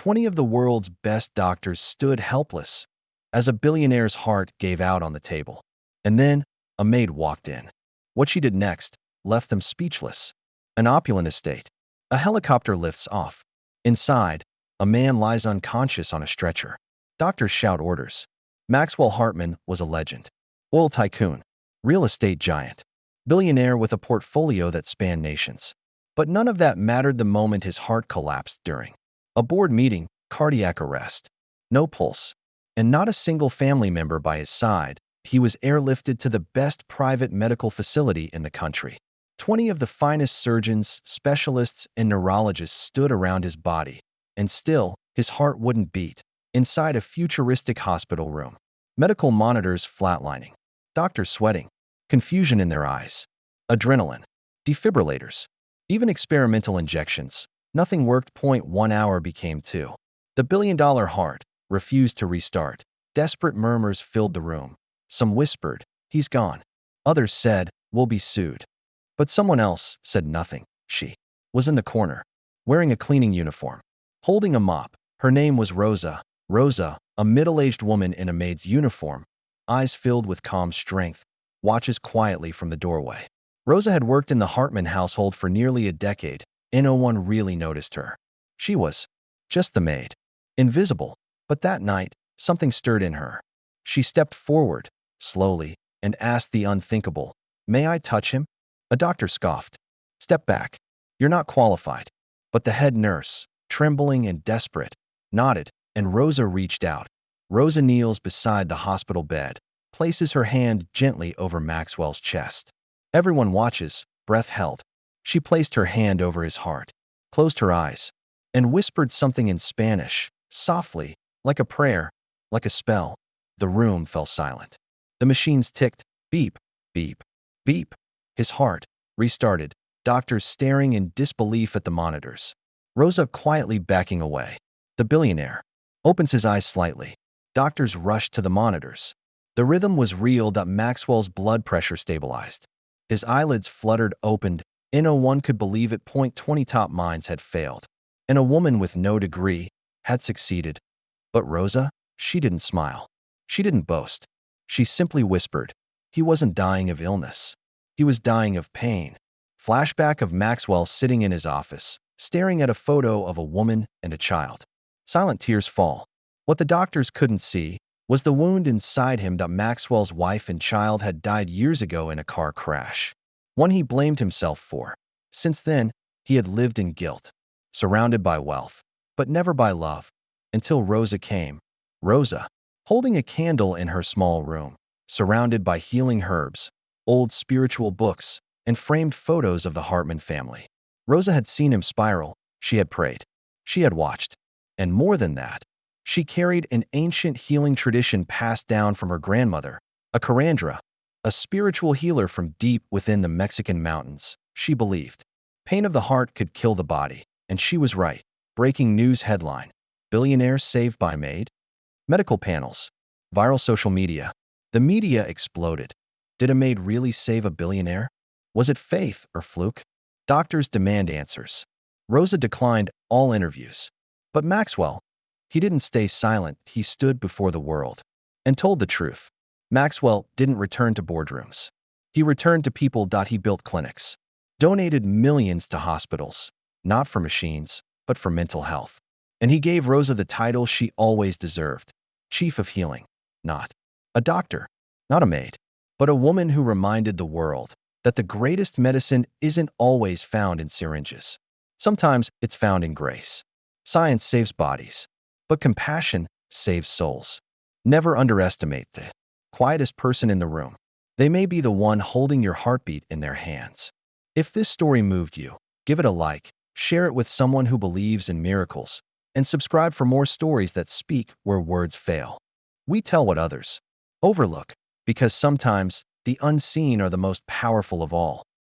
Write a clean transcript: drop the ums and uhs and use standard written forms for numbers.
20 of the world's best doctors stood helpless as a billionaire's heart gave out on the table. And then a maid walked in. What she did next left them speechless. An opulent estate. A helicopter lifts off. Inside, a man lies unconscious on a stretcher. Doctors shout orders. Maxwell Hartman was a legend. Oil tycoon. Real estate giant. Billionaire with a portfolio that spanned nations. But none of that mattered the moment his heart collapsed during a board meeting. Cardiac arrest. No pulse. And not a single family member by his side. He was airlifted to the best private medical facility in the country. 20 of the finest surgeons, specialists, and neurologists stood around his body. And still, his heart wouldn't beat. Inside a futuristic hospital room. Medical monitors flatlining. Doctors sweating. Confusion in their eyes. Adrenaline. Defibrillators. Even experimental injections. Nothing worked. 1 hour became 2. The billion-dollar heart refused to restart. Desperate murmurs filled the room. Some whispered, "He's gone." Others said, "We'll be sued." But someone else said nothing. She was in the corner, wearing a cleaning uniform, holding a mop. Her name was Rosa. Rosa, a middle-aged woman in a maid's uniform, eyes filled with calm strength, watches quietly from the doorway. Rosa had worked in the Hartman household for nearly a decade, and no one really noticed her. She was just the maid, invisible. But that night, something stirred in her. She stepped forward, slowly, and asked the unthinkable, "May I touch him?" A doctor scoffed. "Step back. You're not qualified." But the head nurse, trembling and desperate, nodded, and Rosa reached out. Rosa kneels beside the hospital bed, places her hand gently over Maxwell's chest. Everyone watches, breath held. She placed her hand over his heart, closed her eyes, and whispered something in Spanish, softly, like a prayer, like a spell. The room fell silent. The machines ticked, beep, beep, beep. His heart restarted, doctors staring in disbelief at the monitors. Rosa quietly backing away. The billionaire opens his eyes slightly. Doctors rush to the monitors. The rhythm was real. Maxwell's blood pressure stabilized. His eyelids fluttered opened. No one could believe it. 20 top minds had failed. And a woman with no degree had succeeded. But Rosa, she didn't smile. She didn't boast. She simply whispered, "He wasn't dying of illness. He was dying of pain." Flashback of Maxwell sitting in his office, staring at a photo of a woman and a child. Silent tears fall. What the doctors couldn't see was the wound inside him. Maxwell's wife and child had died years ago in a car crash, one he blamed himself for. Since then, he had lived in guilt, surrounded by wealth, but never by love, until Rosa came. Rosa, holding a candle in her small room, surrounded by healing herbs, old spiritual books, and framed photos of the Hartman family. Rosa had seen him spiral. She had prayed. She had watched. And more than that, she carried an ancient healing tradition passed down from her grandmother, a curandera, a spiritual healer from deep within the Mexican mountains. She believed pain of the heart could kill the body, and she was right. Breaking news headline: Billionaire saved by Maid? Medical panels. Viral social media. The media exploded. Did a maid really save a billionaire? Was it faith or fluke? Doctors demand answers. Rosa declined all interviews. But Maxwell, he didn't stay silent. He stood before the world and told the truth. Maxwell didn't return to boardrooms. He returned to people. He built clinics, donated millions to hospitals, not for machines, but for mental health. And he gave Rosa the title she always deserved: Chief of Healing. Not a doctor, not a maid, but a woman who reminded the world that the greatest medicine isn't always found in syringes. Sometimes it's found in grace. Science saves bodies, but compassion saves souls. Never underestimate the quietest person in the room. They may be the one holding your heartbeat in their hands. If this story moved you, give it a like, share it with someone who believes in miracles, and subscribe for more stories that speak where words fail. We tell what others overlook, because sometimes the unseen are the most powerful of all.